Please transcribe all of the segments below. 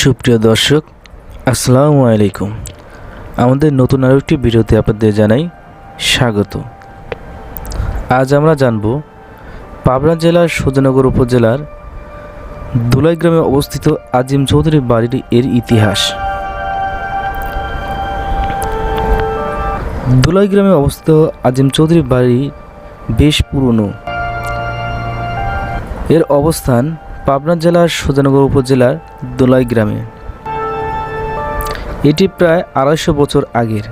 সুপ্রিয় দর্শক, আসসালামু আলাইকুম। আমাদের নতুন আরও একটি ভিডিওতে আপনাদের জানাই স্বাগত। আজ আমরা জানব পাবনা জেলার সুজানগর উপজেলার দুলাই গ্রামে অবস্থিত আজিম চৌধুরীর বাড়ির এর ইতিহাস। দুলাই গ্রামে অবস্থিত আজিম চৌধুরীর বাড়ি বেশ পুরনো। এর অবস্থান পাবনা জেলার সুজানগর উপজেলার দুলাই গ্রামে। এটি প্রায় ২৫০ বছর আগের।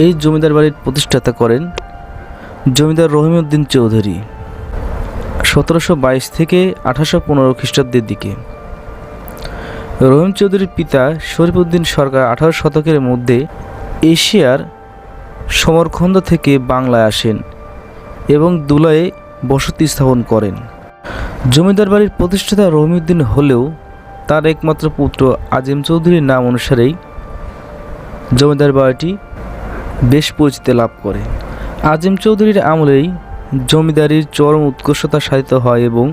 এই জমিদার বাড়ির প্রতিষ্ঠাতা করেন জমিদার রহিমউদ্দিন চৌধুরী ১৭২২ থেকে ১৮১৫ খ্রিস্টাব্দের দিকে। রহিম চৌধুরীর পিতা শরীফউদ্দিন সরকার ১৮ শতকের মধ্যে এশিয়ার সমরখন্দ থেকে বাংলায় আসেন এবং দুলাইয়ে বসতি স্থাপন করেন। জমিদার বাড়ির প্রতিষ্ঠাতা রহিমউদ্দিন হলেও তার একমাত্র পুত্র আজিম চৌধুরীর নাম অনুসারেই জমিদার বাড়িটি বেশ পরিচিতি লাভ করে। আজিম চৌধুরীর আমলেই জমিদারির চরম উৎকর্ষতা সাধিত হয় এবং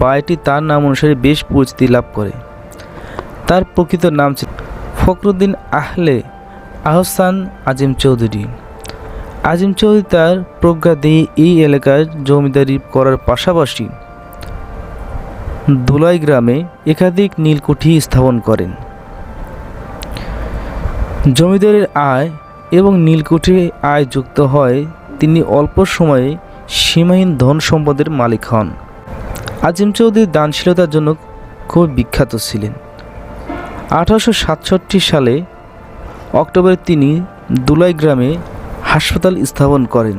বাড়িটি তার নাম অনুসারে বেশ পরিচিতি লাভ করে। তার প্রকৃত নাম ছিল ফখরুদ্দিন আহলে আহসান আজিম চৌধুরী। আজিম চৌধুরী তার প্রজ্ঞা দিয়ে এই এলাকায় জমিদারি করার পাশাপাশি দুলাই গ্রামে একাধিক নীলকুঠি স্থাপন করেন। জমিদারের আয় এবং নীলকুঠির আয় যুক্ত হয় তিনি অল্প সময়ে সীমাহীন ধন সম্পদের মালিক হন। আজিম চৌধুরী দানশীলতার জন্য খুব বিখ্যাত ছিলেন। ১৮৬৭ সালে অক্টোবরে তিনি দুলাই গ্রামে হাসপাতাল স্থাপন করেন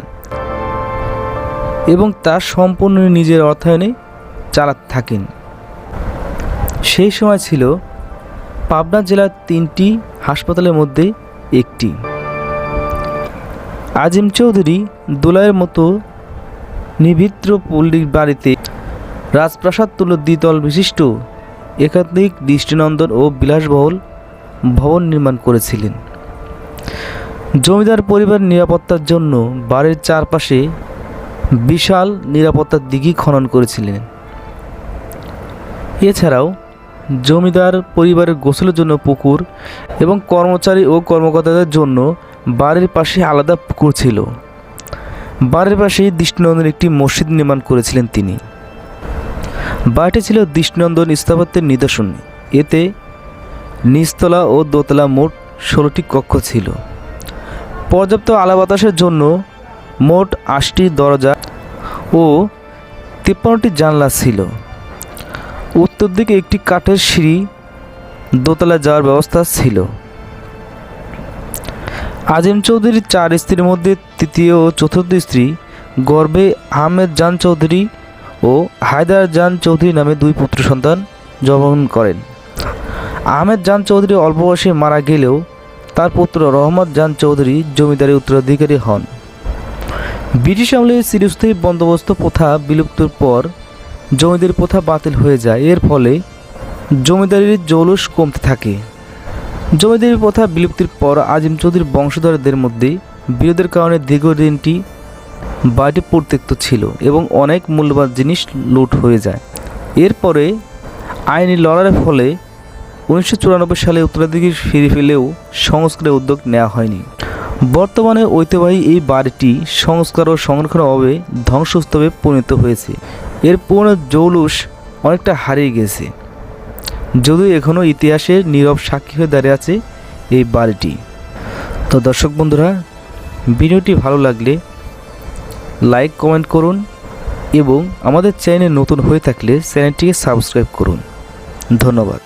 এবং তা সম্পূর্ণ নিজের অর্থায়নে চালাতে থাকেন। সেই সময় ছিল পাবনা জেলার ৩টি হাসপাতালের মধ্যে একটি। আজিম চৌধুরী দুলাইয়ের মতো নিভিত্র পল্লীর বাড়িতে রাজপ্রাসাদ তুল্য দ্বিতল বিশিষ্ট একাধিক দৃষ্টিনন্দন ও বিলাসবহুল ভবন নির্মাণ করেছিলেন। জমিদার পরিবার নিরাপত্তার জন্য বাড়ির চারপাশে বিশাল নিরাপত্তার দিঘি খনন করেছিলেন। এছাড়াও জমিদার পরিবারের গোসলের জন্য পুকুর এবং কর্মচারী ও কর্মকর্তাদের জন্য বাড়ির পাশে আলাদা পুকুর ছিল। বাড়ির পাশেই দৃষ্টিনন্দন একটি মসজিদ নির্মাণ করেছিলেন তিনি। বাড়িটি ছিল দৃষ্টিনন্দন স্থাপত্যের নিদর্শন। এতে নিচতলা ও দোতলা মোট ১৬টি কক্ষ ছিল। পর্যাপ্ত আলো বাতাসের জন্য মোট ৮টি দরজা ও ৫৩টি জানলা ছিল। উত্তর দিকে একটি কাঠের সিঁড়ি দোতলা যাওয়ার ব্যবস্থা ছিল। আজিম চৌধুরীর ৪ স্ত্রীর মধ্যে তৃতীয় ও চতুর্থ স্ত্রী গর্ভে আহমেদ জান চৌধুরী ও হায়দার জান চৌধুরী নামে ২ পুত্র সন্তান জন্মগ্রহণ করেন। আহমেদ জান চৌধুরী অল্প বয়সে মারা গেলেও তার পুত্র রহমত জান চৌধুরী জমিদারির উত্তরাধিকারী হন। ব্রিটিশ আমলে চিরস্থায়ী বন্দোবস্ত প্রথা বিলুপ্তির পর জমিদারি প্রথা বাতিল হয়ে যায়। এর ফলে জমিদারির জৌলুস কমতে থাকে। জমিদারি প্রথা বিলুপ্তির পর আজিম চৌধুরীর বংশধরদের মধ্যে বিরোধের কারণে দীর্ঘদিনটি বাড়িটি পরিত্যক্ত ছিল এবং অনেক মূল্যবান জিনিস লুট হয়ে যায়। এরপরে আইনি লড়াইয়ের ফলে ১৯৯৪ সালে উত্তরাধিকার ফিরে পেলেও সংস্কারের উদ্যোগ নেওয়া হয়নি। বর্তমানে ঐতিহ্যবাহী এই বাড়িটি সংস্কার ও সংরক্ষণের অভাবে ধ্বংসস্তূপে পরিণত হয়েছে। এর পুরনো জৌলুস অনেকটা হারিয়ে গেছে, যদিও এখনও ইতিহাসের নীরব সাক্ষী হয়ে দাঁড়িয়ে আছে এই বাড়িটি। তো দর্শক বন্ধুরা, ভিডিওটি ভালো লাগলে লাইক কমেন্ট করুন এবং আমাদের চ্যানেলে নতুন হয়ে থাকলে চ্যানেলটিকে সাবস্ক্রাইব করুন। ধন্যবাদ।